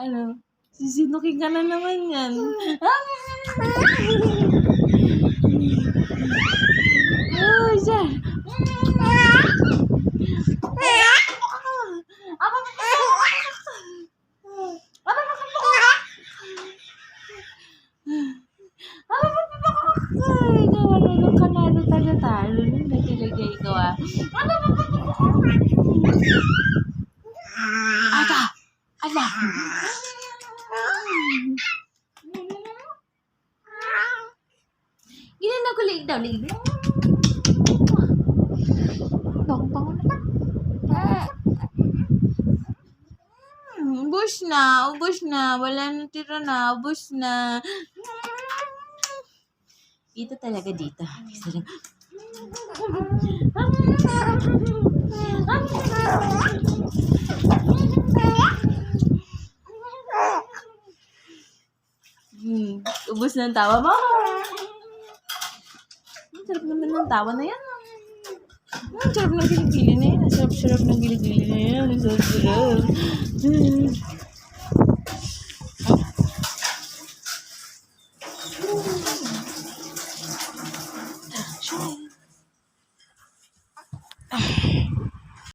Ano? Sisinukin ka na naman yan. Oh, siya. Kanalo talo nung nagilagay ko ah. Ada! Ada! Ginan ako liig daw, liig. Bang-bang na. Ubus na. Wala na tira na, ubus na. Ito talaga dito. Ubus na ang tawa mo. Ang sarap naman ng tawa na yan. Ang sarap ng giligili na yan. Ang sarap ng giligili na yan. Ang sarap.